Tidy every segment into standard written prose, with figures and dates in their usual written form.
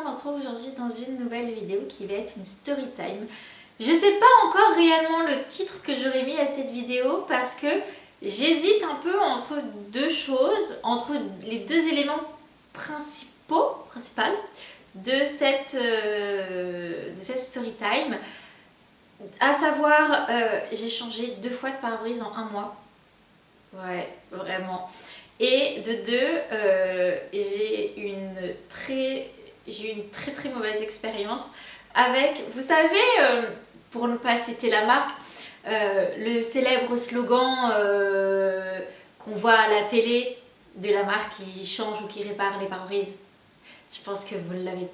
on se retrouve aujourd'hui dans une nouvelle vidéo qui va être une story time. Je sais pas encore réellement le titre que j'aurais mis à cette vidéo parce que j'hésite un peu entre deux choses, entre les deux éléments principaux de cette story time. À savoir, j'ai changé 2 fois de pare-brise en 1 mois. Ouais, vraiment. Et de deux, j'ai eu une très mauvaise expérience avec, vous savez, pour ne pas citer la marque, le célèbre slogan qu'on voit à la télé de la marque qui change ou qui répare les pare-brises. Je pense que vous l'avez.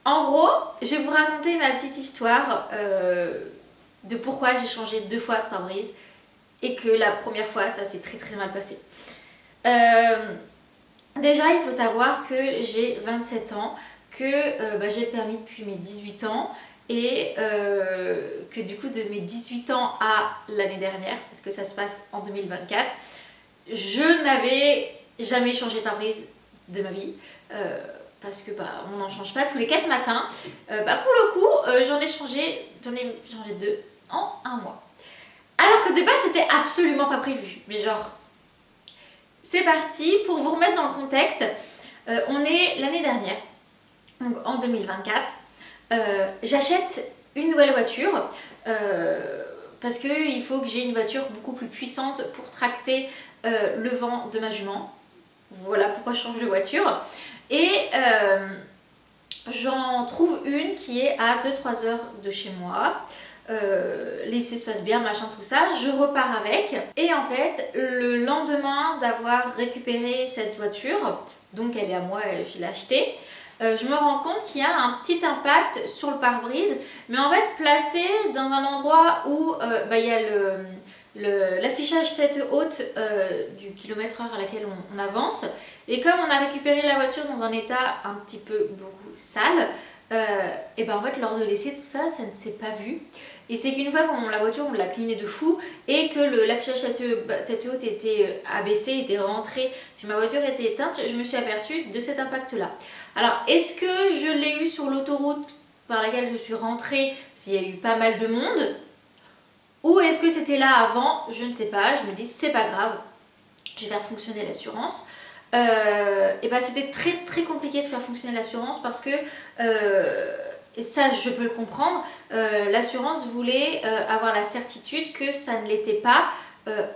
En gros, je vais vous raconter ma petite histoire de pourquoi j'ai changé 2 fois de pare-brise et que la première fois ça s'est très mal passé. Déjà il faut savoir que j'ai 27 ans, que j'ai le permis depuis mes 18 ans et que du coup de mes 18 ans à l'année dernière, parce que ça se passe en 2024, je n'avais jamais changé de pare-brise de ma vie. Parce que on n'en change pas tous les 4 matins. Pour le coup, j'en ai changé 2 en 1 mois. Alors que de base, c'était absolument pas prévu. Mais genre, c'est parti. Pour vous remettre dans le contexte, on est l'année dernière, donc en 2024. J'achète une nouvelle voiture parce qu'il faut que j'ai une voiture beaucoup plus puissante pour tracter le vent de ma jument. Voilà pourquoi je change de voiture. Et j'en trouve une qui est à 2-3 heures de chez moi. L'essai se passe bien, machin, tout ça. Je repars avec. Et en fait, le lendemain d'avoir récupéré cette voiture, donc elle est à moi, je l'ai achetée, je me rends compte qu'il y a un petit impact sur le pare-brise, mais en fait placé dans un endroit où il y a l'affichage tête haute du kilomètre-heure à laquelle on avance. Et comme on a récupéré la voiture dans un état un petit peu beaucoup sale, et en fait lors de l'essai tout ça ne s'est pas vu. Et c'est qu'une fois la voiture on l'a clinée de fou et que l'affichage tête haute était abaissé, était rentré, si ma voiture était éteinte, je me suis aperçue de cet impact là. Alors est-ce que je l'ai eu sur l'autoroute par laquelle je suis rentrée, parce qu'il y a eu pas mal de monde, ou est-ce que c'était là avant? Je ne sais pas. Je me dis c'est pas grave, je vais faire fonctionner l'assurance. C'était très compliqué de faire fonctionner l'assurance parce que et ça je peux le comprendre, l'assurance voulait avoir la certitude que ça ne l'était pas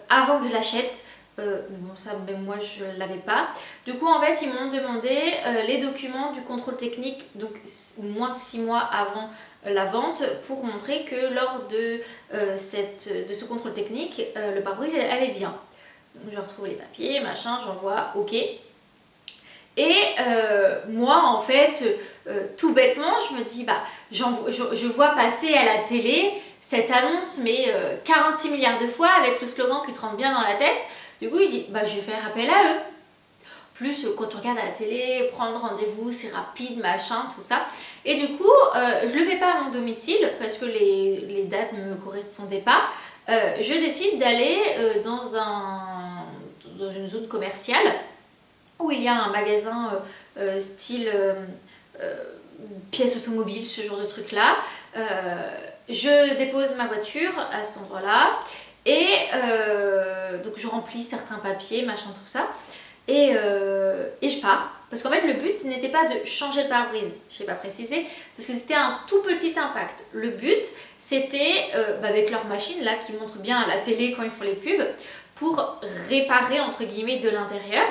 avant que je l'achète. Bon, ça même moi je ne l'avais pas. Du coup en fait ils m'ont demandé les documents du contrôle technique, donc moins de 6 mois avant la vente, pour montrer que lors de ce contrôle technique le pare-brise allait bien. Donc je retrouve les papiers, machin, j'envoie, ok. Et moi en fait tout bêtement je me dis je vois passer à la télé cette annonce mais 46 milliards de fois avec le slogan qui te rentre bien dans la tête. Du coup je dis je vais faire appel à eux. Plus quand tu regardes à la télé, prendre rendez-vous, c'est rapide, machin, tout ça. Et du coup, je le fais pas à mon domicile parce que les dates ne me correspondaient pas. Je décide d'aller dans une zone commerciale où il y a un magasin style pièces automobiles, ce genre de truc là. Je dépose ma voiture à cet endroit-là et donc je remplis certains papiers, machin, tout ça. Et je pars. Parce qu'en fait, le but n'était pas de changer de pare-brise, je n'ai pas précisé, parce que c'était un tout petit impact. Le but, c'était, avec leur machine là, qui montre bien à la télé quand ils font les pubs, pour réparer, entre guillemets, de l'intérieur.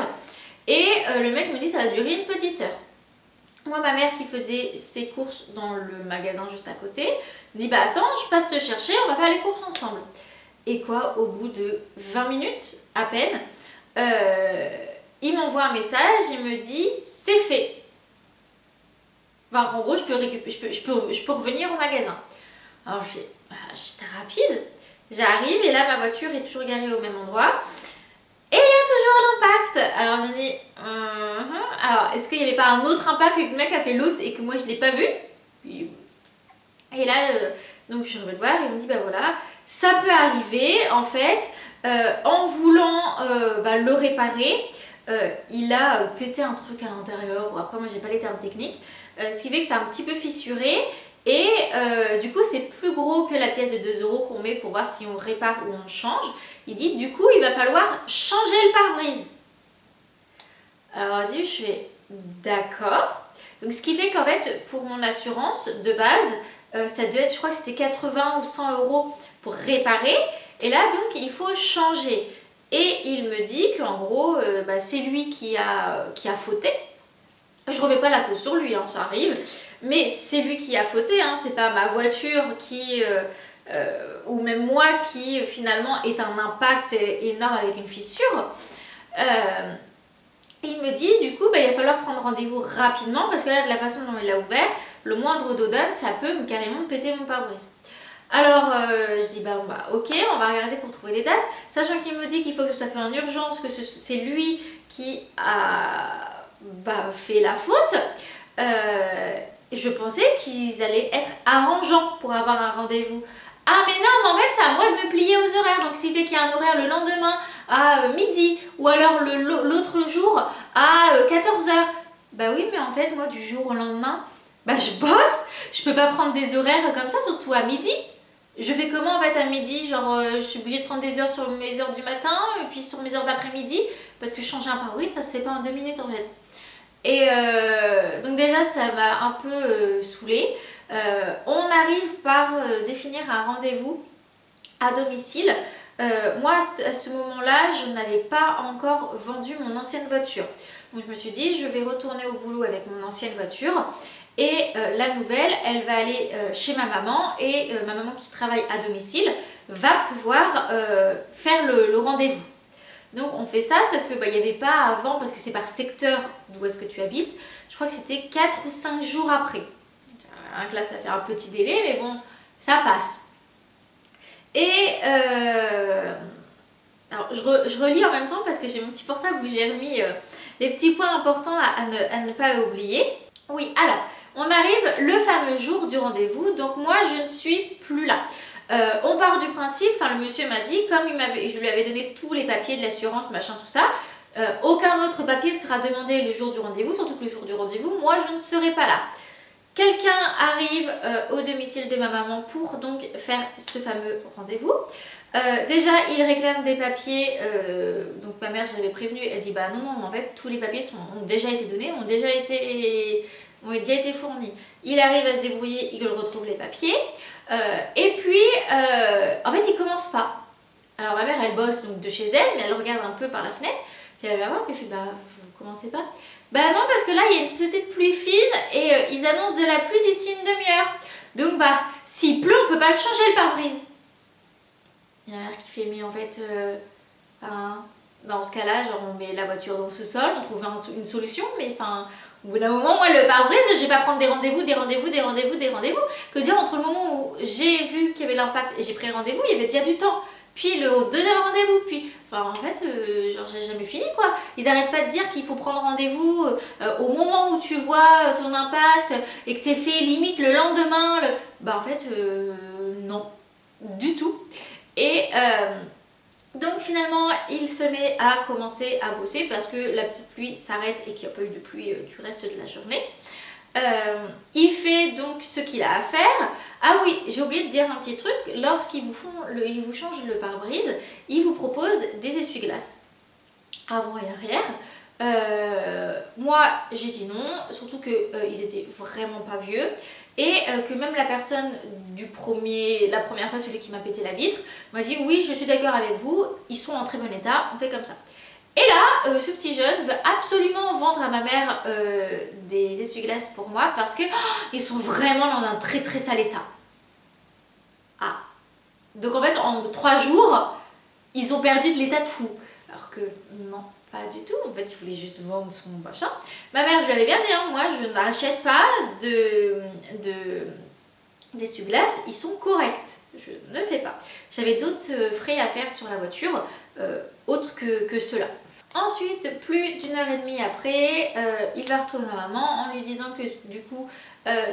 Et le mec me dit, ça va durer une petite heure. Moi, ma mère qui faisait ses courses dans le magasin juste à côté, me dit, attends, je passe te chercher, on va faire les courses ensemble. Et quoi, au bout de 20 minutes, à peine, il m'envoie un message, il me dit c'est fait. En gros, je peux revenir au magasin. Alors j'étais rapide, j'arrive et là ma voiture est toujours garée au même endroit et il y a toujours l'impact. Alors je me dis alors est-ce qu'il n'y avait pas un autre impact que le mec a fait l'autre et que moi je l'ai pas vu? Et là donc je reviens le voir et il me dit voilà, ça peut arriver en fait. En voulant le réparer, il a pété un truc à l'intérieur, ou après moi j'ai pas les termes techniques, ce qui fait que c'est un petit peu fissuré. Et du coup c'est plus gros que la pièce de 2 euros qu'on met pour voir si on répare ou on change. Il dit du coup il va falloir changer le pare-brise. Alors je fais d'accord. Donc ce qui fait qu'en fait pour mon assurance de base, ça devait être, je crois que c'était 80 ou 100 euros pour réparer. Et là donc il faut changer. Et il me dit qu'en gros c'est lui qui a fauté. Je remets pas la cause sur lui, hein, ça arrive, mais c'est lui qui a fauté, hein, c'est pas ma voiture qui, ou même moi qui finalement est un impact énorme avec une fissure. Il me dit du coup il va falloir prendre rendez-vous rapidement parce que là de la façon dont il l'a ouvert, le moindre dodane ça peut carrément péter mon pare-brise. Alors je dis ok, on va regarder pour trouver des dates, sachant qu'il me dit qu'il faut que ça fait en urgence, que c'est lui qui a fait la faute. Je pensais qu'ils allaient être arrangeants pour avoir un rendez-vous. Ah mais non, mais en fait c'est à moi de me plier aux horaires, donc s'il fait qu'il y a un horaire le lendemain à midi ou alors l'autre jour à 14 h. Bah oui, mais en fait moi du jour au lendemain, je bosse, je peux pas prendre des horaires comme ça, surtout à midi. Je fais comment en fait à midi, genre je suis obligée de prendre des heures sur mes heures du matin et puis sur mes heures d'après-midi parce que changer un pare-brise ça se fait pas en 2 minutes en fait. Et donc déjà ça m'a un peu saoulée. On arrive par définir un rendez-vous à domicile. Moi à ce moment-là je n'avais pas encore vendu mon ancienne voiture. Donc je me suis dit je vais retourner au boulot avec mon ancienne voiture. Et la nouvelle, elle va aller chez ma maman et ma maman qui travaille à domicile va pouvoir faire le rendez-vous. Donc on fait ça, sauf que il n'y avait pas avant, parce que c'est par secteur d'où est-ce que tu habites, je crois que c'était 4 ou 5 jours après. Donc là ça fait un petit délai, mais bon, ça passe. Et alors je relis en même temps parce que j'ai mon petit portable où j'ai remis les petits points importants à ne pas oublier. Oui, alors, on arrive le fameux jour du rendez-vous, donc moi je ne suis plus là. On part du principe, le monsieur m'a dit, comme je lui avais donné tous les papiers de l'assurance, machin, tout ça, aucun autre papier sera demandé le jour du rendez-vous, surtout que le jour du rendez-vous, moi je ne serai pas là. Quelqu'un arrive au domicile de ma maman pour donc faire ce fameux rendez-vous. Déjà, il réclame des papiers, donc ma mère, je l'avais prévenue, elle dit non, en fait, tous les papiers ont déjà été donnés, ont déjà été fournis. Il arrive à se débrouiller, il retrouve les papiers, et puis, en fait, il commence pas. Alors ma mère, elle bosse donc de chez elle, mais elle regarde un peu par la fenêtre, puis elle va voir, puis elle fait vous commencez pas? Non, parce que là, il y a une petite pluie fine, et ils annoncent de la pluie d'ici une demi-heure. Donc s'il pleut, on peut pas le changer le pare-brise. Il y a ma mère qui fait, mais en fait, dans ce cas-là, genre on met la voiture dans le sous-sol, on trouve une solution, mais au bout d'un moment, moi le pare-brise, je vais pas prendre des rendez-vous. Que dire, entre le moment où j'ai vu qu'il y avait l'impact et j'ai pris le rendez-vous, il y avait déjà du temps. Puis le deuxième rendez-vous, puis en fait, genre j'ai jamais fini quoi. Ils arrêtent pas de dire qu'il faut prendre rendez-vous au moment où tu vois ton impact et que c'est fait limite le lendemain. En fait, non, du tout. Et donc finalement, il se met à commencer à bosser parce que la petite pluie s'arrête et qu'il n'y a pas eu de pluie du reste de la journée. Il fait donc ce qu'il a à faire. Ah oui, j'ai oublié de dire un petit truc, lorsqu'ils ils vous changent le pare-brise, ils vous proposent des essuie-glaces avant et arrière. Moi j'ai dit non, surtout qu'ils étaient vraiment pas vieux et que même la personne la première fois, celui qui m'a pété la vitre, m'a dit oui, je suis d'accord avec vous, ils sont en très bon état, on fait comme ça. Et là, ce petit jeune veut absolument vendre à ma mère des essuie-glaces pour moi parce que ils sont vraiment dans un très très sale état. Ah. Donc en fait, en 3 jours, ils ont perdu de l'état de fou. Alors que non, pas du tout. En fait, il voulait juste vendre son machin. Ma mère, je lui avais bien dit, moi je n'achète pas d'essuie-glaces, ils sont corrects. Je ne fais pas. J'avais d'autres frais à faire sur la voiture, autres que ceux-là. Ensuite, plus d'1 heure et demie après, il va retrouver ma maman en lui disant que du coup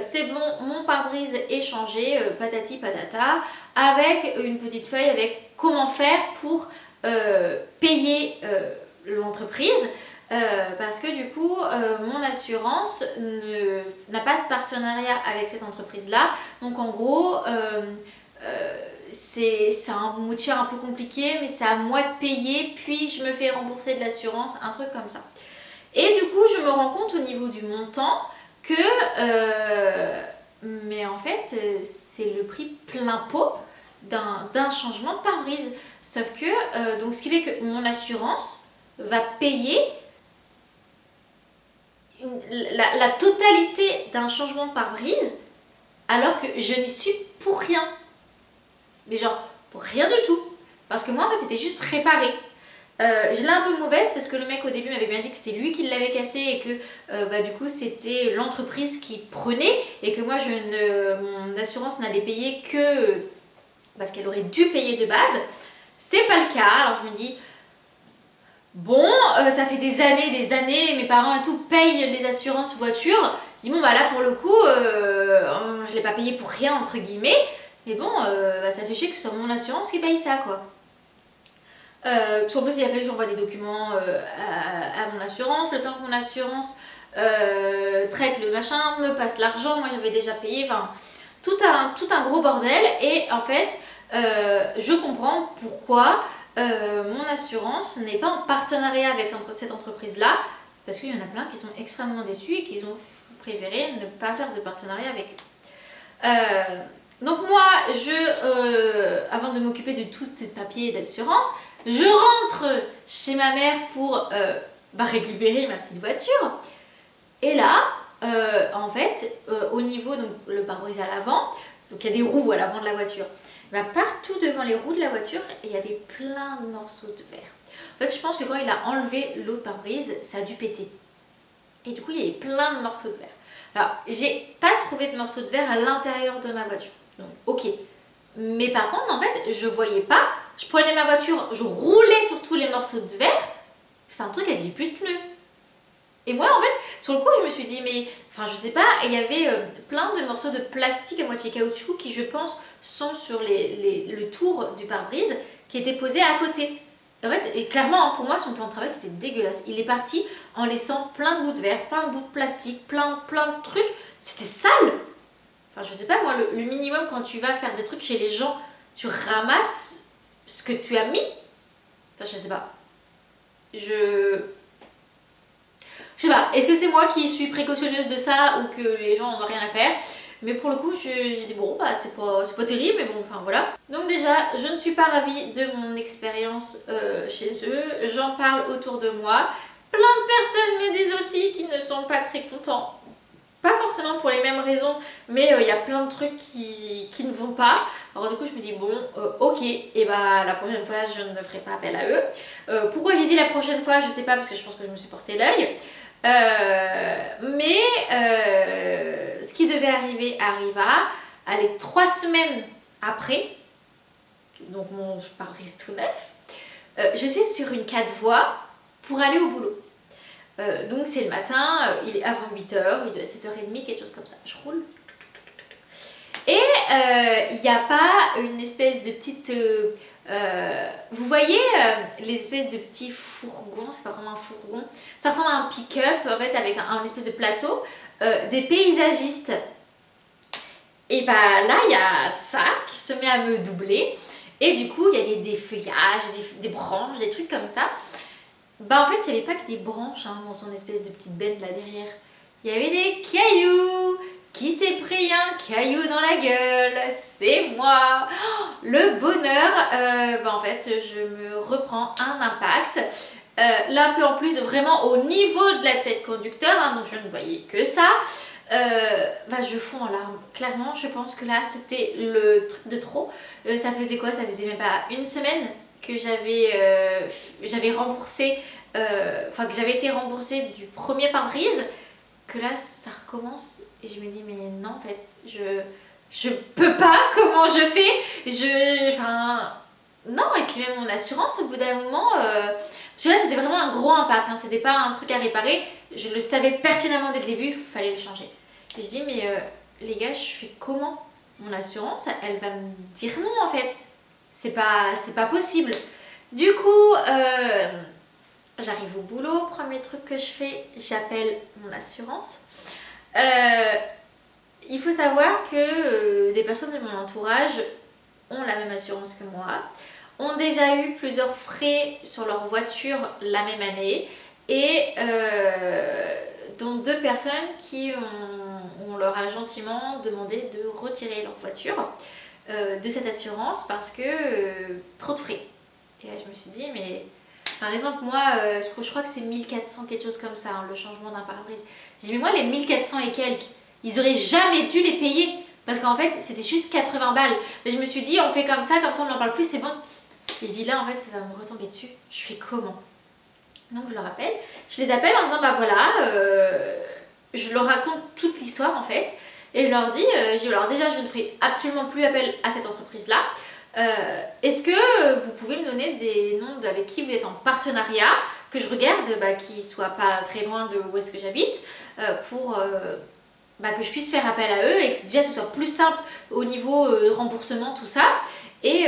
c'est bon, mon pare-brise est changé, patati patata, avec une petite feuille avec comment faire pour payer l'entreprise. parce que du coup, mon assurance n'a pas de partenariat avec cette entreprise-là. Donc en gros, c'est un moitié un peu compliqué, mais c'est à moi de payer, puis je me fais rembourser de l'assurance, un truc comme ça. Et du coup, je me rends compte au niveau du montant que, mais en fait, c'est le prix plein pot d'un changement de pare-brise. Sauf que, donc ce qui fait que mon assurance va payer la totalité d'un changement de pare-brise alors que je n'y suis pour rien. Mais genre, pour rien du tout. Parce que moi, en fait, c'était juste réparé. Je l'ai un peu mauvaise parce que le mec au début m'avait bien dit que c'était lui qui l'avait cassé et que du coup c'était l'entreprise qui prenait et que moi mon assurance n'allait payer que parce qu'elle aurait dû payer de base. C'est pas le cas, alors je me dis bon, ça fait des années, mes parents et tout payent les assurances voiture. Je dis bon bah là pour le coup je l'ai pas payé pour rien entre guillemets, mais bon ça fait chier que ce soit mon assurance qui paye ça quoi. Parce qu'en plus il a fallu que j'envoie des documents à mon assurance, le temps que mon assurance traite le machin, me passe l'argent, moi j'avais déjà payé, enfin tout un gros bordel et en fait je comprends pourquoi mon assurance n'est pas en partenariat avec cette entreprise là parce qu'il y en a plein qui sont extrêmement déçus et qui ont préféré ne pas faire de partenariat avec eux. Donc moi, avant de m'occuper de tous ces papiers d'assurance, je rentre chez ma mère pour récupérer ma petite voiture. Et là, en fait, au niveau, donc le pare-brise à l'avant, donc il y a des roues à l'avant de la voiture, partout devant les roues de la voiture, il y avait plein de morceaux de verre. En fait, je pense que quand il a enlevé l'autre pare-brise, ça a dû péter. Et du coup, il y avait plein de morceaux de verre. Alors, j'ai pas trouvé de morceaux de verre à l'intérieur de ma voiture. Donc, ok. Mais par contre, en fait, je voyais pas. Je prenais ma voiture, je roulais sur tous les morceaux de verre. C'est un truc qui avait plus de pneus. Et moi, en fait, sur le coup, je me suis dit, mais, enfin, je sais pas, il y avait plein de morceaux de plastique à moitié caoutchouc qui, je pense, sont sur le tour du pare-brise qui étaient posés à côté. En fait, et clairement, pour moi, son plan de travail, c'était dégueulasse. Il est parti en laissant plein de bouts de verre, plein de bouts de plastique, plein de trucs. C'était sale. Enfin, je sais pas, moi, le minimum quand tu vas faire des trucs chez les gens, tu ramasses ce que tu as mis. Enfin, je sais pas. Je sais pas, est-ce que c'est moi qui suis précautionneuse de ça ou que les gens n'en ont rien à faire? Mais pour le coup, j'ai dit bon, bah c'est pas terrible, mais bon, enfin voilà. Donc déjà, je ne suis pas ravie de mon expérience chez eux. J'en parle autour de moi. Plein de personnes me disent aussi qu'ils ne sont pas très contents. Pas forcément pour les mêmes raisons, mais il y a plein de trucs qui ne vont pas. Alors du coup je me dis bon ok, et bah la prochaine fois je ne ferai pas appel à eux. Pourquoi j'ai dit la prochaine fois, je sais pas, parce que je pense que je me suis porté l'œil. Mais ce qui devait arriver arriva. Allez, 3 semaines après, donc mon pare-brise tout neuf, je suis sur une 4 voies pour aller au boulot. Donc c'est le matin, il est avant 8h, il doit être 7h30, quelque chose comme ça. Je roule. Et il n'y a pas une espèce de petite... vous voyez les espèces de petits fourgons, c'est pas vraiment un fourgon, ça ressemble à un pick-up en fait avec un espèce de plateau, des paysagistes. Et bah là il y a ça qui se met à me doubler et du coup il y avait des feuillages, des branches, des trucs comme ça. Bah en fait il n'y avait pas que des branches dans son espèce de petite benne là derrière, il y avait des cailloux. Qui s'est pris un caillou dans la gueule? C'est moi! Oh, le bonheur! En fait, je me reprends un impact. Là, un peu en plus, vraiment au niveau de la tête conducteur, donc je ne voyais que ça. Je fonds en larmes. Clairement, je pense que là, c'était le truc de trop. Ça faisait quoi? Ça faisait même pas une semaine que j'avais remboursé, que j'avais été remboursée du premier pare-brise. Que là ça recommence et je me dis mais non en fait je peux pas, comment je fais, non. Et puis même mon assurance au bout d'un moment parce que là c'était vraiment un gros impact, c'était pas un truc à réparer, je le savais pertinemment dès le début, il fallait le changer. Et je dis mais les gars, je fais comment? Mon assurance elle va me dire non en fait, c'est pas possible. Du coup J'arrive au boulot, premier truc que je fais, j'appelle mon assurance. Il faut savoir que des personnes de mon entourage ont la même assurance que moi, ont déjà eu plusieurs frais sur leur voiture la même année et dont 2 personnes qui on leur a gentiment demandé de retirer leur voiture de cette assurance parce que trop de frais. Et là je me suis dit mais par exemple moi je crois que c'est 1400 quelque chose comme ça, hein, le changement d'un pare-brise. J'ai dit mais moi les 1400 et quelques, ils auraient jamais dû les payer parce qu'en fait c'était juste 80 balles. Mais je me suis dit on fait comme ça on n'en parle plus, c'est bon. Et je dis là en fait ça va me retomber dessus, je fais comment? Donc je leur appelle, je les appelle en disant bah voilà, je leur raconte toute l'histoire en fait. Et je leur dis, alors déjà je ne ferai absolument plus appel à cette entreprise là. Est-ce que vous pouvez me donner des noms avec qui vous êtes en partenariat, que je regarde, qui ne soient pas très loin de où est-ce que j'habite, pour que je puisse faire appel à eux et que déjà ce soit plus simple au niveau remboursement, tout ça. Et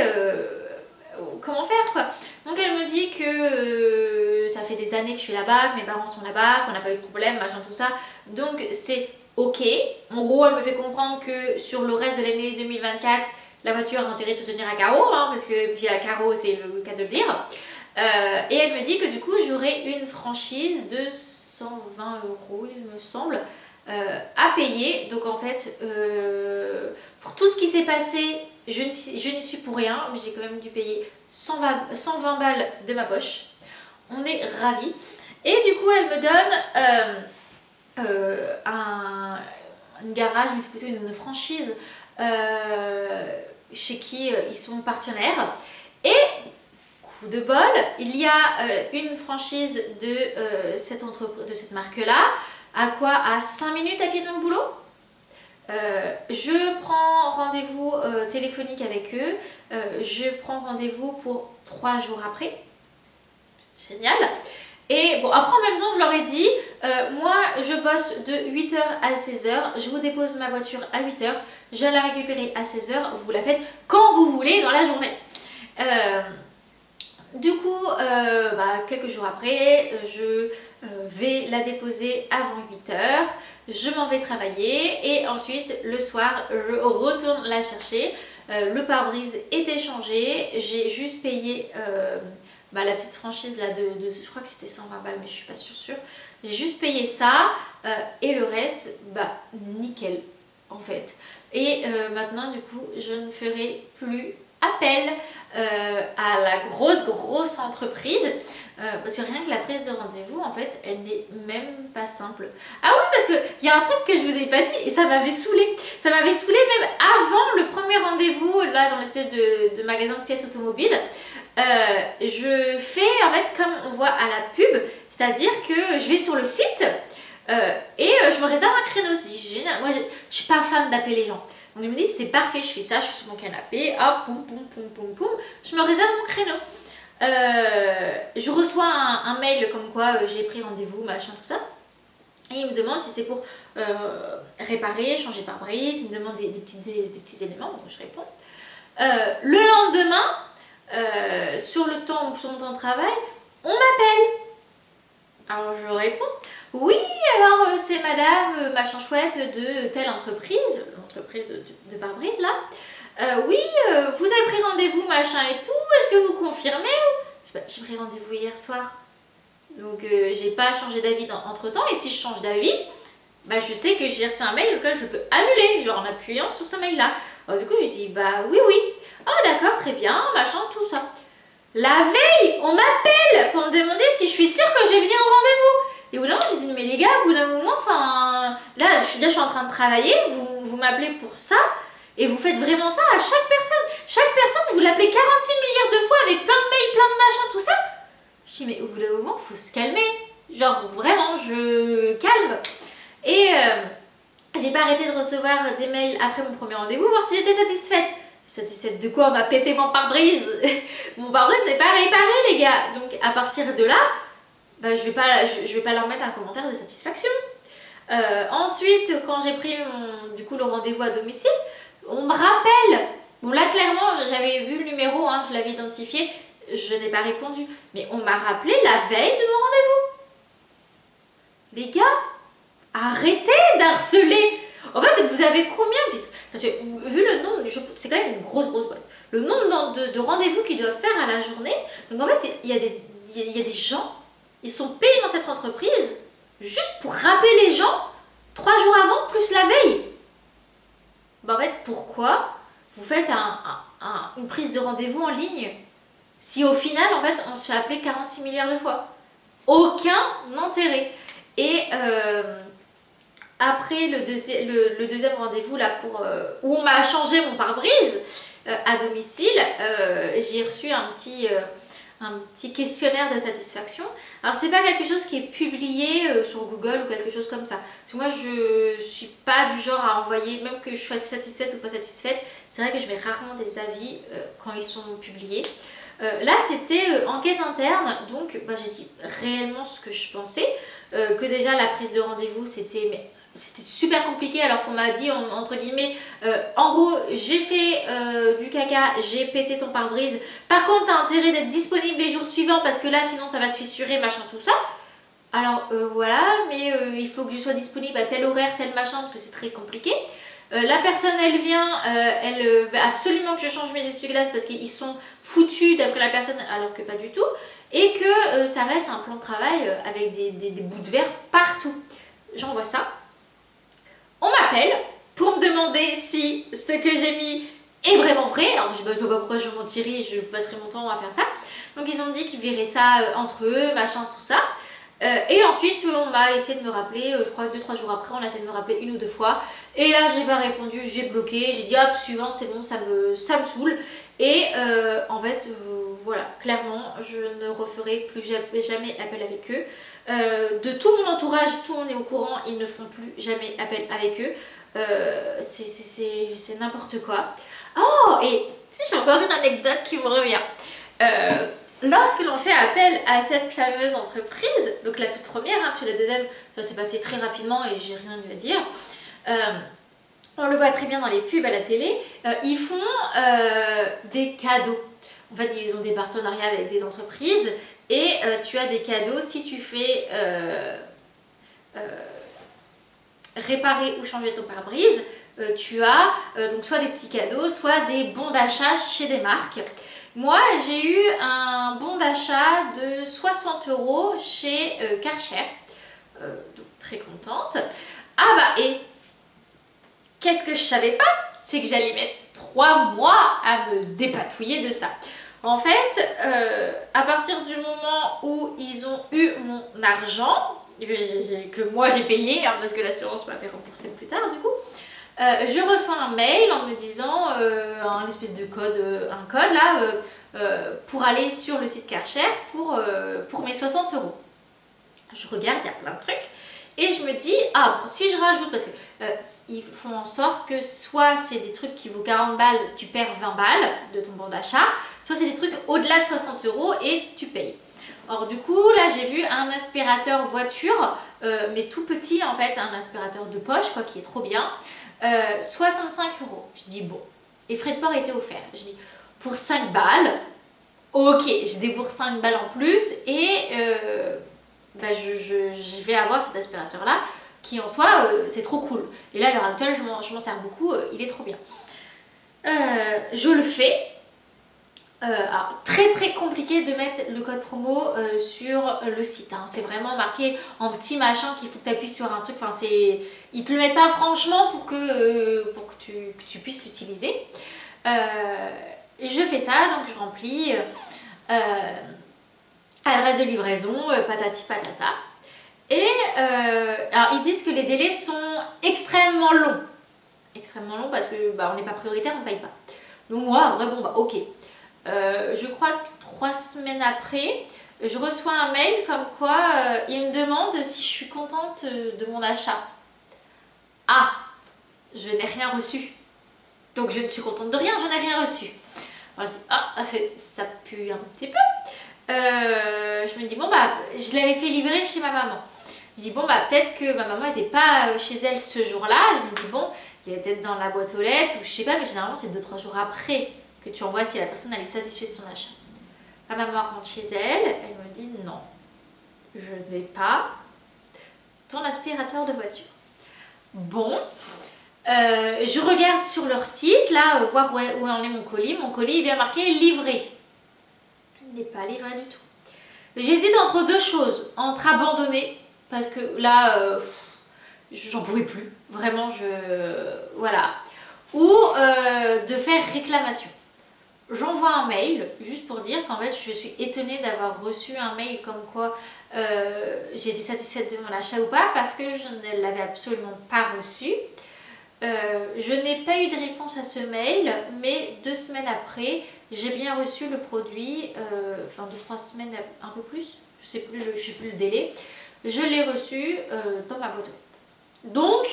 comment faire quoi. Donc elle me dit que ça fait des années que je suis là-bas, que mes parents sont là-bas, qu'on n'a pas eu de problème, machin tout ça. Donc c'est ok. En gros elle me fait comprendre que sur le reste de l'année 2024, la voiture a intérêt de se tenir à carreau, hein, parce que puis à carreau c'est le cas de le dire. Et elle me dit que du coup j'aurai une franchise de 120 € il me semble à payer. Donc en fait pour tout ce qui s'est passé je n'y suis pour rien, mais j'ai quand même dû payer 120 balles de ma poche. On est ravis. Et du coup elle me donne une garage, mais c'est plutôt une franchise chez qui ils sont partenaires. Et coup de bol, il y a une franchise de cette marque-là, à 5 minutes à pied de mon boulot. Je prends rendez-vous téléphonique avec eux, je prends rendez-vous pour 3 jours après. Génial. Et bon, après en même temps je leur ai dit, moi je bosse de 8h à 16h, je vous dépose ma voiture à 8h, je viens la récupérer à 16h, vous la faites quand vous voulez dans la journée. Du coup, quelques jours après, je vais la déposer avant 8h, je m'en vais travailler et ensuite le soir, je retourne la chercher. Le pare-brise est échangé, j'ai juste payé la petite franchise là je crois que c'était 120 balles mais je suis pas sûre. J'ai juste payé ça et le reste, nickel en fait. Et maintenant du coup, je ne ferai plus appel à la grosse entreprise parce que rien que la prise de rendez-vous en fait elle n'est même pas simple. Ah oui, parce qu'il y a un truc que je vous ai pas dit et ça m'avait saoulée même avant le premier rendez-vous là dans l'espèce de magasin de pièces automobiles. Je fais en fait comme on voit à la pub, c'est-à-dire que je vais sur le site et je me réserve un créneau. C'est génial, moi je suis pas fan d'appeler les gens. Donc il me dit c'est parfait, je fais ça, je suis sur mon canapé, hop, poum, je me réserve mon créneau. Je reçois un mail comme quoi j'ai pris rendez-vous, machin, tout ça. Et il me demande si c'est pour réparer, changer de pare-brise, il me demande des petits éléments, donc je réponds. Le lendemain, sur mon temps de travail, on m'appelle. Alors je réponds, oui, alors c'est madame machin chouette de telle entreprise, l'entreprise de pare-brise là. Oui, vous avez pris rendez-vous machin et tout, est-ce que vous confirmez? J'ai pris rendez-vous hier soir, donc j'ai pas changé d'avis entre temps, et si je change d'avis, je sais que j'ai reçu un mail auquel je peux annuler, genre en appuyant sur ce mail là. Alors du coup je dis oui. Ah d'accord, très bien, machin, tout ça. La veille, on m'appelle pour me demander si je suis sûre que je vais venir au rendez-vous. Et au bout d'un moment, j'ai dit, mais les gars, au bout d'un moment, là, je suis en train de travailler, vous m'appelez pour ça, et vous faites vraiment ça à chaque personne. Chaque personne, vous l'appelez 46 milliards de fois avec plein de mails, plein de machins, tout ça. Je dis, mais au bout d'un moment, il faut se calmer. Genre, vraiment, je calme. Et j'ai pas arrêté de recevoir des mails après mon premier rendez-vous, voir si j'étais satisfaite. Satisfaite de quoi? On m'a pété mon pare-brise. Mon pare-brise n'est pas réparé, les gars. Donc à partir de là, je vais pas leur mettre un commentaire de satisfaction. Ensuite, quand j'ai pris le rendez-vous à domicile, on me rappelle. Bon là clairement, j'avais vu le numéro, je l'avais identifié. je n'ai pas répondu. Mais on m'a rappelé la veille de mon rendez-vous. Les gars, arrêtez d'harceler. En fait, vous avez combien? Parce que vu le nombre, c'est quand même une grosse boîte. Le nombre de rendez-vous qu'ils doivent faire à la journée. Donc en fait, il y a des gens, ils sont payés dans cette entreprise juste pour rappeler les gens 3 jours avant plus la veille. En fait, pourquoi vous faites une prise de rendez-vous en ligne si au final, en fait, on se fait appeler 46 milliards de fois? Aucun intérêt. Et après le deuxième rendez-vous là où on m'a changé mon pare-brise à domicile, j'ai reçu un petit questionnaire de satisfaction. Alors c'est pas quelque chose qui est publié sur Google ou quelque chose comme ça. Parce que moi je suis pas du genre à envoyer, même que je sois satisfaite ou pas satisfaite, c'est vrai que je mets rarement des avis quand ils sont publiés. Là c'était enquête interne, donc j'ai dit réellement ce que je pensais, que déjà la prise de rendez-vous c'était super compliqué alors qu'on m'a dit entre guillemets en gros j'ai fait du caca, j'ai pété ton pare-brise, par contre t'as intérêt d'être disponible les jours suivants parce que là sinon ça va se fissurer machin tout ça. Alors voilà, mais il faut que je sois disponible à tel horaire, tel machin parce que c'est très compliqué. La personne elle vient, elle veut absolument que je change mes essuie-glaces parce qu'ils sont foutus d'après la personne alors que pas du tout, et que ça reste un plan de travail avec des bouts de verre partout. J'envoie ça. On m'appelle pour me demander si ce que j'ai mis est vraiment vrai. Alors je vois pas pourquoi je mentirais, je passerai mon temps à faire ça. Donc ils ont dit qu'ils verraient ça entre eux, machin, tout ça. Et ensuite on m'a essayé de me rappeler, je crois que 2-3 jours après on a essayé de me rappeler 1 ou 2 fois. Et là j'ai pas répondu, j'ai bloqué, j'ai dit hop suivant c'est bon, ça me saoule. Et en fait voilà, clairement je ne referai plus jamais appel avec eux. De tout mon entourage, tout le monde est au courant, ils ne font plus jamais appel avec eux. C'est n'importe quoi. Oh, et j'ai encore une anecdote qui me revient. Lorsque l'on fait appel à cette fameuse entreprise, donc la toute première, parce que la deuxième, ça s'est passé très rapidement et j'ai rien eu à dire. On le voit très bien dans les pubs à la télé, ils font des cadeaux. En fait, ils ont des partenariats avec des entreprises et tu as des cadeaux si tu fais réparer ou changer ton pare-brise. Tu as donc soit des petits cadeaux, soit des bons d'achat chez des marques. Moi, j'ai eu un bon d'achat de 60 € chez Karcher, donc très contente. Et qu'est-ce que je savais pas? C'est que j'allais mettre 3 mois à me dépatouiller de ça. En fait, à partir du moment où ils ont eu mon argent, que moi j'ai payé, parce que l'assurance m'a fait rembourser plus tard du coup, je reçois un mail en me disant un espèce de code, un code là, pour aller sur le site Karcher pour mes 60 €. Je regarde, il y a plein de trucs. Et je me dis, si je rajoute, parce que ils font en sorte que soit c'est des trucs qui vaut 40 balles, tu perds 20 balles de ton bon d'achat, soit c'est des trucs au-delà de 60 € et tu payes. Or du coup, là j'ai vu un aspirateur voiture, mais tout petit en fait, un aspirateur de poche quoi, qui est trop bien, 65 €. Je dis bon, et frais de port étaient offerts. Je dis pour 5 balles, ok, je débourse 5 balles en plus et je vais avoir cet aspirateur là qui en soi c'est trop cool. Et là à l'heure actuelle je m'en sers beaucoup, il est trop bien. Je le fais. Alors, très compliqué de mettre le code promo sur le site, hein. C'est vraiment marqué en petit machin qu'il faut que tu appuies sur un truc, enfin ils te le mettent pas franchement pour que tu puisses l'utiliser. Je fais ça, donc je remplis adresse de livraison, patati patata. Et alors ils disent que les délais sont extrêmement longs. Extrêmement longs parce que on n'est pas prioritaire, on ne paye pas. Donc moi, en vrai, ok. Je crois que 3 semaines après, je reçois un mail comme quoi il me demande si je suis contente de mon achat. Je n'ai rien reçu. Donc je ne suis contente de rien, je n'ai rien reçu. Alors je dis, ça pue un petit peu. Je me dis, je l'avais fait livrer chez ma maman. Je dis, peut-être que ma maman n'était pas chez elle ce jour-là. Elle me dit, il est peut-être dans la boîte aux lettres ou je sais pas, mais généralement c'est 2-3 jours après que tu envoies si la personne elle est satisfaite de son achat. Ma maman rentre chez elle, elle me dit non, je n'ai pas ton aspirateur de voiture. Bon, je regarde sur leur site, là, voir où en est mon colis. Mon colis est bien marqué livré. Il n'est pas livré du tout. J'hésite entre deux choses, entre abandonner, parce que là, j'en pouvais plus, vraiment, voilà, ou de faire réclamation. J'envoie un mail, juste pour dire qu'en fait, je suis étonnée d'avoir reçu un mail comme quoi j'étais satisfaite de mon achat ou pas, parce que je ne l'avais absolument pas reçu. Je n'ai pas eu de réponse à ce mail, mais 2 semaines après, j'ai bien reçu le produit, enfin 2-3 semaines, un peu plus, je sais plus le délai, je l'ai reçu dans ma boîte aux lettres. Donc,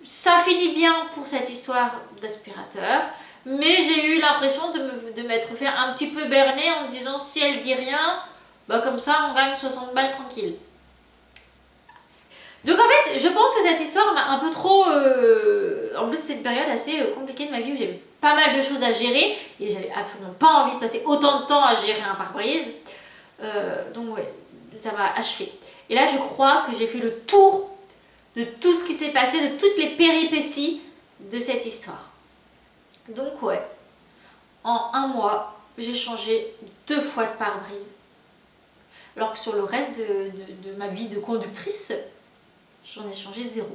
ça finit bien pour cette histoire d'aspirateur, mais j'ai eu l'impression de m'être fait un petit peu berner en me disant si elle dit rien, bah comme ça on gagne 60 balles tranquille. Donc en fait, je pense que cette histoire m'a un peu trop... En plus, c'est une période assez compliquée de ma vie où j'avais pas mal de choses à gérer et j'avais absolument pas envie de passer autant de temps à gérer un pare-brise. Donc ouais, ça m'a achevé. Et là, je crois que j'ai fait le tour de tout ce qui s'est passé, de toutes les péripéties de cette histoire. Donc ouais, en 1 mois, j'ai changé 2 fois de pare-brise. Alors que sur le reste de ma vie de conductrice, j'en ai changé 0.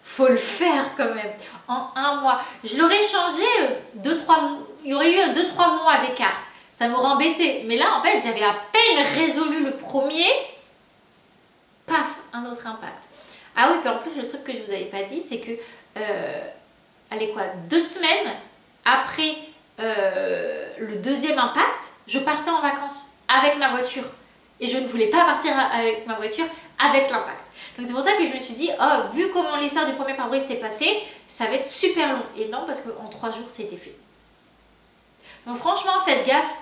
Faut le faire quand même. En 1 mois. Je l'aurais changé 2-3 mois. Il y aurait eu 2-3 mois d'écart. Ça m'aurait embêté. Mais là, en fait, j'avais à peine résolu le premier. Paf, un autre impact. Ah oui, puis en plus, le truc que je vous avais pas dit, c'est que, allez quoi, 2 semaines après le deuxième impact, je partais en vacances avec ma voiture. Et je ne voulais pas partir avec ma voiture avec l'impact. Donc c'est pour ça que je me suis dit, oh, vu comment l'histoire du premier pare-brise s'est passée, ça va être super long. Et non, parce qu'en 3 jours, c'était fait. Donc franchement, faites gaffe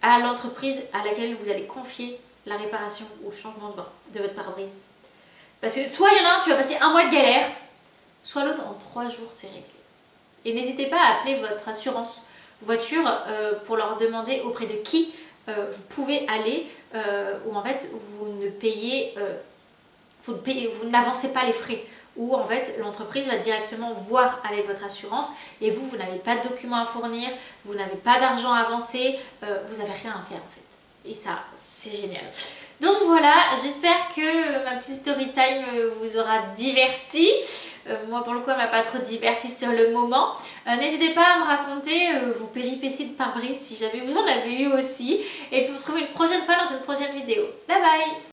à l'entreprise à laquelle vous allez confier la réparation ou le changement de votre pare-brise. Parce que soit il y en a un, tu vas passer 1 mois de galère, soit l'autre, en 3 jours, c'est réglé. Et n'hésitez pas à appeler votre assurance voiture pour leur demander auprès de qui vous pouvez aller, où en fait vous ne payez... vous n'avancez pas les frais, où en fait l'entreprise va directement voir avec votre assurance et vous n'avez pas de documents à fournir, vous n'avez pas d'argent à avancer, vous n'avez rien à faire en fait. Et ça, c'est génial. Donc voilà, j'espère que ma petite story time vous aura diverti. Moi pour le coup elle m'a pas trop diverti sur le moment. N'hésitez pas à me raconter vos péripéties de pare-brise si jamais vous en avez eu aussi. Et puis on se retrouve une prochaine fois dans une prochaine vidéo. Bye bye!